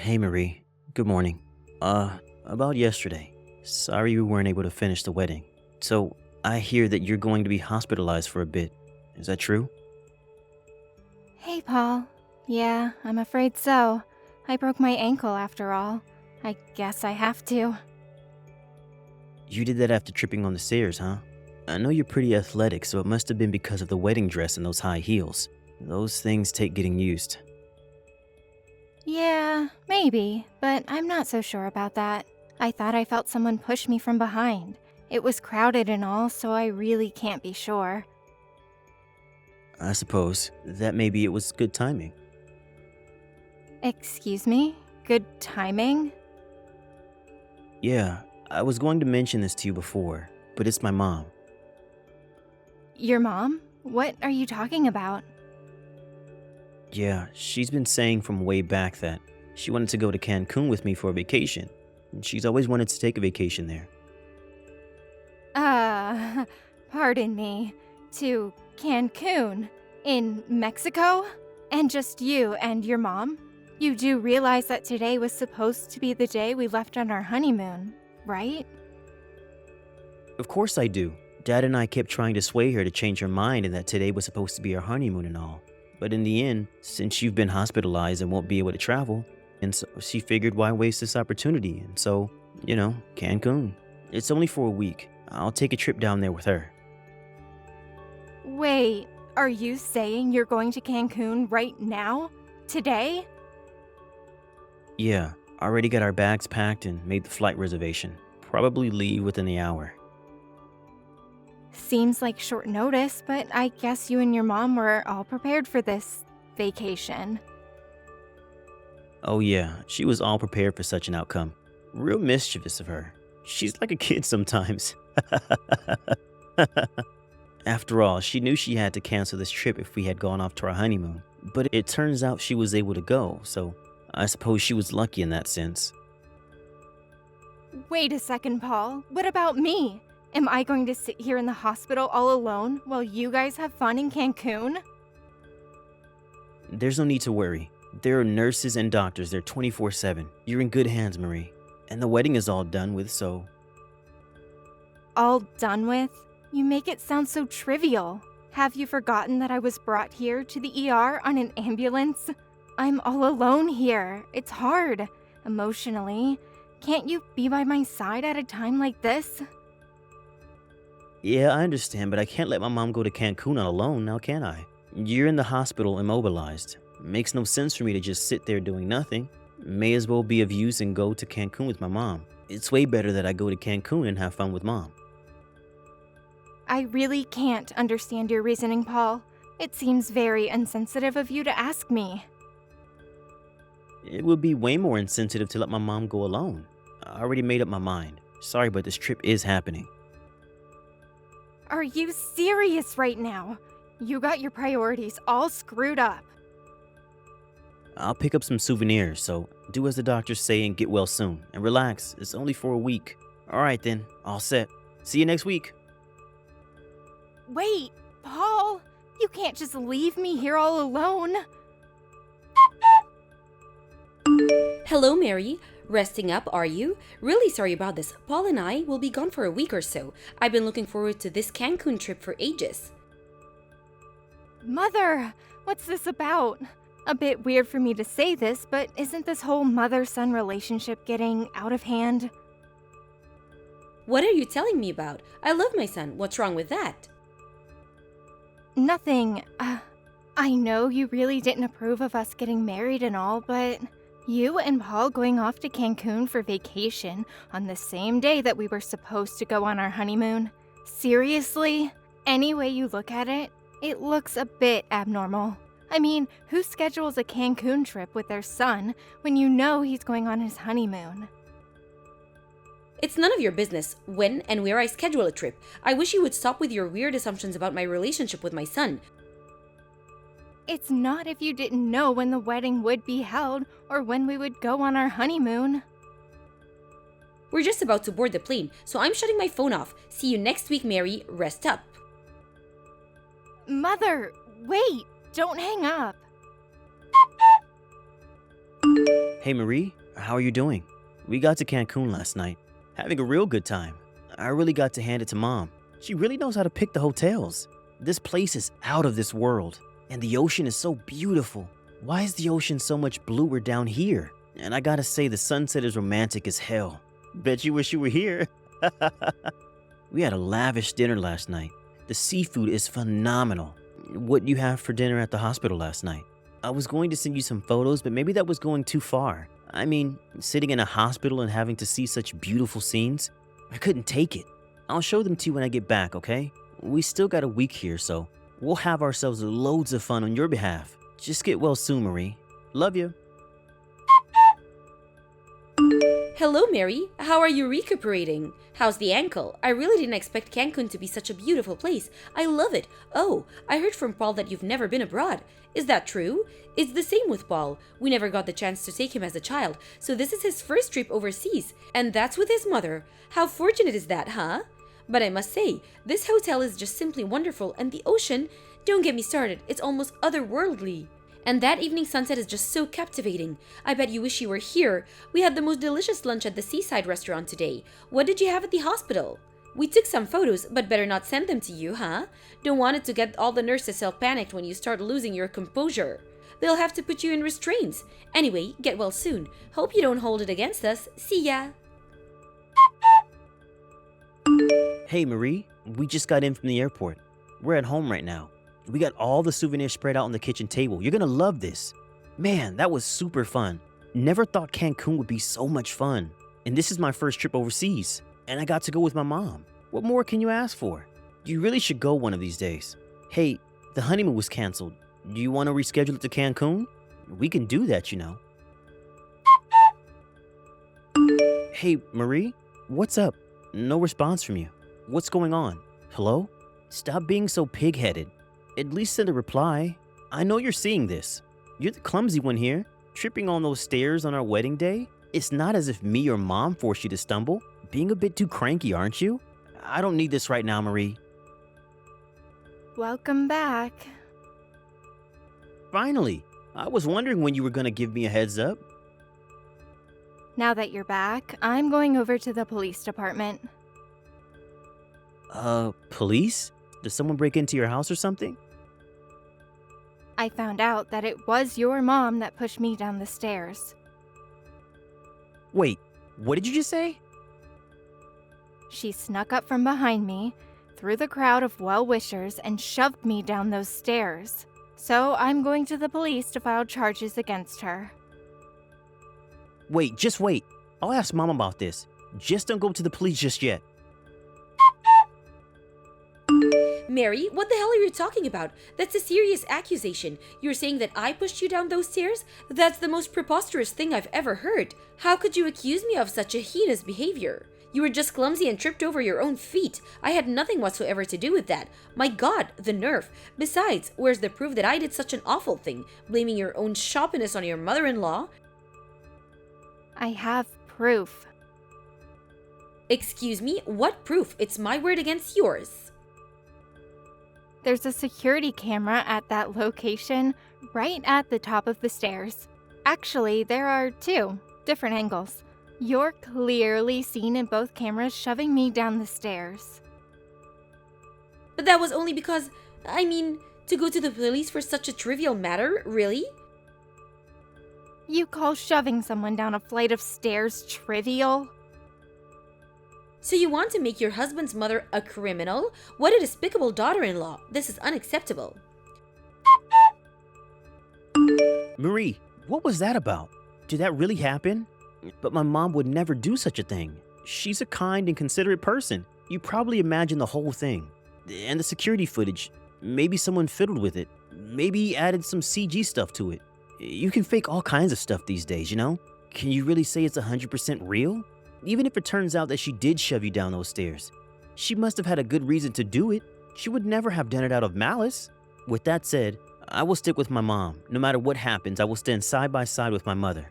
Hey Marie, good morning. About yesterday. Sorry we weren't able to finish the wedding. So, I hear that you're going to be hospitalized for a bit. Is that true? Hey, Paul. Yeah, I'm afraid so. I broke my ankle after all. I guess I have to. You did that after tripping on the stairs, huh? I know you're pretty athletic, so it must have been because of the wedding dress and those high heels. Those things take getting used. Yeah, maybe, but I'm not so sure about that. I thought I felt someone push me from behind. It was crowded and all, so I really can't be sure. I suppose that maybe it was good timing. Excuse me? Good timing? Yeah, I was going to mention this to you before, but it's my mom. Your mom? What are you talking about? Yeah, she's been saying from way back that she wanted to go to Cancun with me for a vacation. And she's always wanted to take a vacation there. Uh, pardon me. To Cancun? In Mexico? And just you and your mom? You do realize that today was supposed to be the day we left on our honeymoon, right? Of course I do. Dad and I kept trying to sway her to change her mind and that today was supposed to be our honeymoon and all. But in the end, since you've been hospitalized and won't be able to travel, and so she figured why waste this opportunity, and so, Cancun. It's only for a week. I'll take a trip down there with her. Wait, are you saying you're going to Cancun right now? Today? Yeah, already got our bags packed and made the flight reservation. Probably leave within the hour. Seems like short notice, but I guess you and your mom were all prepared for this vacation. Oh yeah, she was all prepared for such an outcome. Real mischievous of her. She's like a kid sometimes. After all, she knew she had to cancel this trip if we had gone off to our honeymoon. But it turns out she was able to go, so I suppose she was lucky in that sense. Wait a second, Paul. What about me? Am I going to sit here in the hospital all alone while you guys have fun in Cancun? There's no need to worry. There are nurses and doctors there 24/7. You're in good hands, Marie. And the wedding is all done with, so All done with? You make it sound so trivial. Have you forgotten that I was brought here to the ER on an ambulance? I'm all alone here. It's hard, emotionally. Can't you be by my side at a time like this? yeah, I understand, but I can't let my mom go to Cancun all alone, now can I? You're in the hospital immobilized. Makes no sense for me to just sit there doing nothing. May as well be of use and go to Cancun with my mom. It's way better that I go to Cancun and have fun with mom. I really can't understand your reasoning, Paul. It seems very insensitive of you to ask me. It would be way more insensitive to let my mom go alone. I already made up my mind. Sorry, but this trip is happening. Are you serious right now? You got your priorities all screwed up. I'll pick up some souvenirs, so do as the doctors say and get well soon. And relax, it's only for a week. Alright then, all set. See you next week. Wait, Paul, you can't just leave me here all alone. Hello, Mary. Resting up, are you? Really sorry about this. Paul and I will be gone for a week or so. I've been looking forward to this Cancun trip for ages. Mother, what's this about? A bit weird for me to say this, but isn't this whole mother-son relationship getting out of hand? What are you telling me about? I love my son. What's wrong with that? Nothing. I know you really didn't approve of us getting married and all, but you and Paul going off to Cancun for vacation on the same day that we were supposed to go on our honeymoon. Seriously? Any way you look at it, it looks a bit abnormal. I mean, who schedules a Cancun trip with their son when you know he's going on his honeymoon? It's none of your business when and where I schedule a trip. I wish you would stop with your weird assumptions about my relationship with my son. It's not if you didn't know when the wedding would be held or when we would go on our honeymoon. We're just about to board the plane, so I'm shutting my phone off. See you next week, Mary. Rest up. Mother, wait! Don't hang up. Hey Marie, how are you doing? We got to Cancun last night. Having a real good time. I really got to hand it to Mom. She really knows how to pick the hotels. This place is out of this world. And the ocean is so beautiful. Why is the ocean so much bluer down here? And I gotta say, the sunset is romantic as hell. Bet you wish you were here. We had a lavish dinner last night. The seafood is phenomenal. What did you have for dinner at the hospital last night? I was going to send you some photos, but maybe that was going too far. I mean, sitting in a hospital and having to see such beautiful scenes, I couldn't take it. I'll show them to you when I get back, okay? We still got a week here, so we'll have ourselves loads of fun on your behalf. Just get well soon, Marie. Love you. Hello, Mary. How are you recuperating? How's the ankle? I really didn't expect Cancun to be such a beautiful place. I love it. Oh, I heard from Paul that you've never been abroad. Is that true? It's the same with Paul. We never got the chance to take him as a child, so this is his first trip overseas, and that's with his mother. How fortunate is that, huh? But I must say, this hotel is just simply wonderful, and the ocean, don't get me started, it's almost otherworldly. And that evening sunset is just so captivating. I bet you wish you were here. We had the most delicious lunch at the seaside restaurant today. What did you have at the hospital? We took some photos, but better not send them to you, huh? Don't want it to get all the nurses all panicked when you start losing your composure. They'll have to put you in restraints. Anyway, get well soon. Hope you don't hold it against us. See ya! Hey Marie, we just got in from the airport. We're at home right now. We got all the souvenirs spread out on the kitchen table. You're gonna love this. Man, that was super fun. Never thought Cancun would be so much fun. And this is my first trip overseas. And I got to go with my mom. What more can you ask for? You really should go one of these days. Hey, the honeymoon was canceled. Do you want to reschedule it to Cancun? We can do that, you know. Hey, Marie, what's up? No response from you. What's going on? Hello? Stop being so pig-headed. At least send a reply. I know you're seeing this. You're the clumsy one here, tripping on those stairs on our wedding day. It's not as if me or Mom forced you to stumble. Being a bit too cranky, aren't you? I don't need this right now, Marie. Welcome back. Finally. I was wondering when you were gonna give me a heads up. Now that you're back, I'm going over to the police department. Police? Did someone break into your house or something? I found out that it was your mom that pushed me down the stairs. Wait, what did you just say? She snuck up from behind me, through the crowd of well-wishers, and shoved me down those stairs. So I'm going to the police to file charges against her. Wait, just wait. I'll ask Mom about this. Just don't go to the police just yet. Mary, what the hell are you talking about? That's a serious accusation. You're saying that I pushed you down those stairs? That's the most preposterous thing I've ever heard. How could you accuse me of such a heinous behavior? You were just clumsy and tripped over your own feet. I had nothing whatsoever to do with that. My God, the nerve. Besides, where's the proof that I did such an awful thing? Blaming your own shoppiness on your mother-in-law? I have proof. Excuse me? What proof? It's my word against yours. There's a security camera at that location, right at the top of the stairs. Actually, there are two different angles. You're clearly seen in both cameras shoving me down the stairs. But that was only because, to go to the police for such a trivial matter, really? You call shoving someone down a flight of stairs trivial? So you want to make your husband's mother a criminal? What a despicable daughter-in-law. This is unacceptable. Marie, what was that about? Did that really happen? But my mom would never do such a thing. She's a kind and considerate person. You probably imagined the whole thing. And the security footage. Maybe someone fiddled with it. Maybe added some CG stuff to it. You can fake all kinds of stuff these days, you know? Can you really say it's 100% real? Even if it turns out that she did shove you down those stairs, she must have had a good reason to do it. She would never have done it out of malice. With that said, I will stick with my mom. No matter what happens, I will stand side by side with my mother.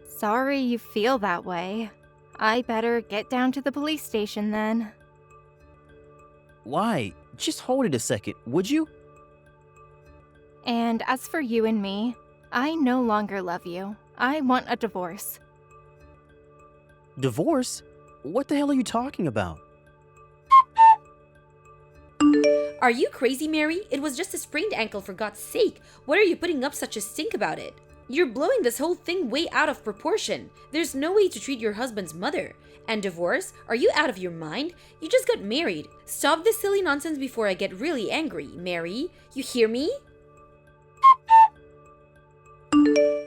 Sorry you feel that way. I better get down to the police station then. Why? Just hold it a second, would you? And as for you and me, I no longer love you. I want a divorce. Divorce? What the hell are you talking about? Are you crazy, Mary? It was just a sprained ankle, for God's sake. What are you putting up such a stink about it? You're blowing this whole thing way out of proportion. There's no way to treat your husband's mother. And divorce? Are you out of your mind? You just got married. Stop this silly nonsense before I get really angry, Mary. You hear me?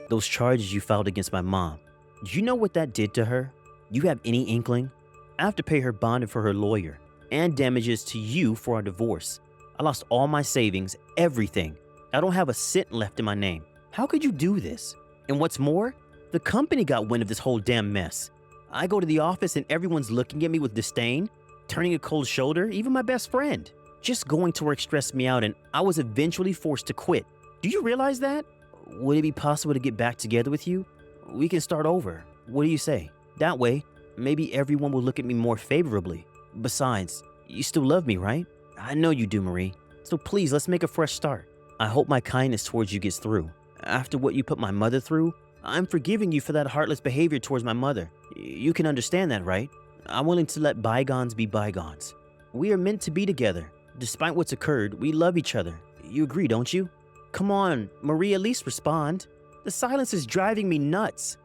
Those charges you filed against my mom, do you know what that did to her? You have any inkling? I have to pay her bond for her lawyer and damages to you for our divorce. I lost all my savings, everything. I don't have a cent left in my name. How could you do this? And what's more, the company got wind of this whole damn mess. I go to the office and everyone's looking at me with disdain, turning a cold shoulder, even my best friend. Just going to work stressed me out and I was eventually forced to quit. Do you realize that? Would it be possible to get back together with you? We can start over. What do you say? That way, maybe everyone will look at me more favorably. Besides, you still love me, right? I know you do, Marie. So please, let's make a fresh start. I hope my kindness towards you gets through. After what you put my mother through, I'm forgiving you for that heartless behavior towards my mother. You can understand that, right? I'm willing to let bygones be bygones. We are meant to be together. Despite what's occurred, we love each other. You agree, don't you? Come on, Marie, at least respond. The silence is driving me nuts.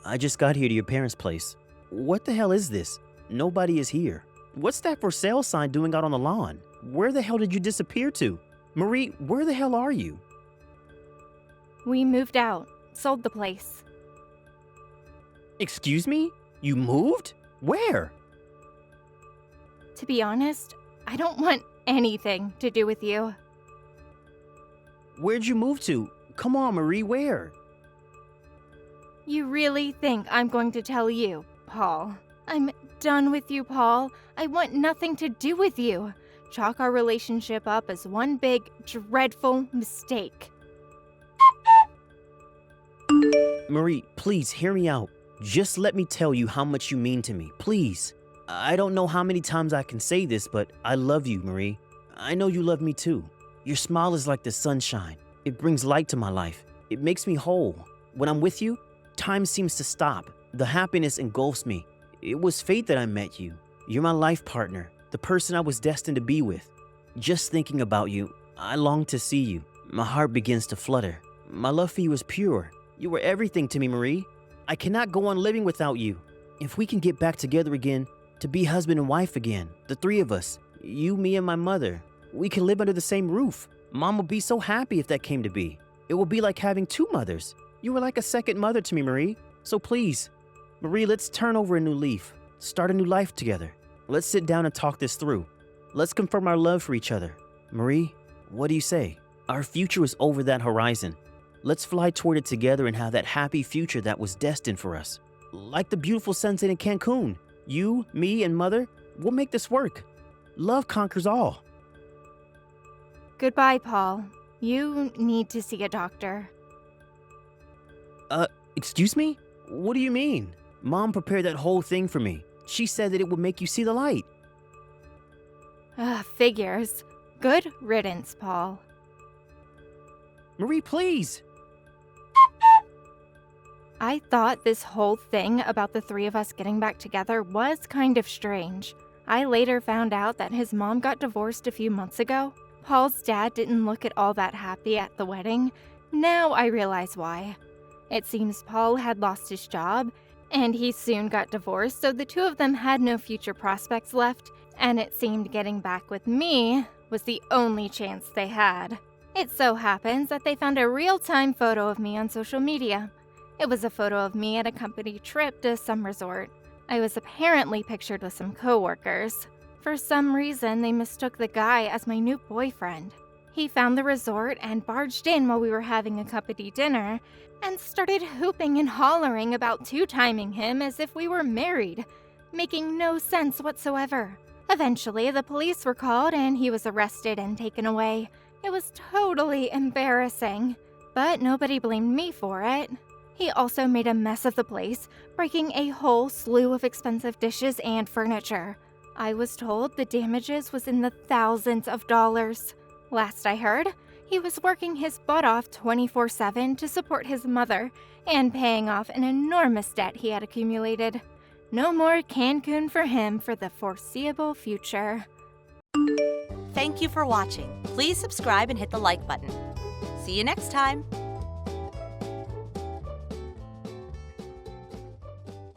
I just got here to your parents' place. What the hell is this? Nobody is here. What's that for sale sign doing out on the lawn? Where the hell did you disappear to? Marie, where the hell are you? We moved out, sold the place. Excuse me? You moved? Where? To be honest, I don't want anything to do with you. Where'd you move to? Come on, Marie, where? You really think I'm going to tell you, Paul? I'm done with you, Paul. I want nothing to do with you. Chalk our relationship up as one big, dreadful mistake. Marie, please hear me out. Just let me tell you how much you mean to me, please. I don't know how many times I can say this, but I love you, Marie. I know you love me too. Your smile is like the sunshine. It brings light to my life. It makes me whole. When I'm with you, time seems to stop. The happiness engulfs me. It was fate that I met you. You're my life partner, the person I was destined to be with. Just thinking about you, I long to see you. My heart begins to flutter. My love for you is pure. You were everything to me, Marie. I cannot go on living without you. If we can get back together again, to be husband and wife again, the three of us, you, me, and my mother, we can live under the same roof. Mom will be so happy if that came to be. It will be like having two mothers. You were like a second mother to me, Marie. So please, Marie, let's turn over a new leaf. Start a new life together. Let's sit down and talk this through. Let's confirm our love for each other. Marie, what do you say? Our future is over that horizon. Let's fly toward it together and have that happy future that was destined for us. Like the beautiful sunset in Cancun. You, me, and mother, we'll make this work. Love conquers all. Goodbye, Paul. You need to see a doctor. Excuse me? What do you mean? Mom prepared that whole thing for me. She said that it would make you see the light. Figures. Good riddance, Paul. Marie, please. I thought this whole thing about the three of us getting back together was kind of strange. I later found out that his mom got divorced a few months ago. Paul's dad didn't look at all that happy at the wedding. Now I realize why. It seems Paul had lost his job, and he soon got divorced, so the two of them had no future prospects left, and it seemed getting back with me was the only chance they had. It so happens that they found a real-time photo of me on social media. It was a photo of me at a company trip to some resort. I was apparently pictured with some coworkers. For some reason, they mistook the guy as my new boyfriend. He found the resort and barged in while we were having a company dinner and started hooping and hollering about two-timing him as if we were married, making no sense whatsoever. Eventually, the police were called and he was arrested and taken away. It was totally embarrassing, but nobody blamed me for it. He also made a mess of the place, breaking a whole slew of expensive dishes and furniture. I was told the damages was in the thousands of dollars. Last I heard, He was working his butt off 24/7 to support his mother and paying off an enormous debt he had accumulated. No more Cancun for him for the foreseeable future. Thank you for watching. Please subscribe and hit the like button. See you next time.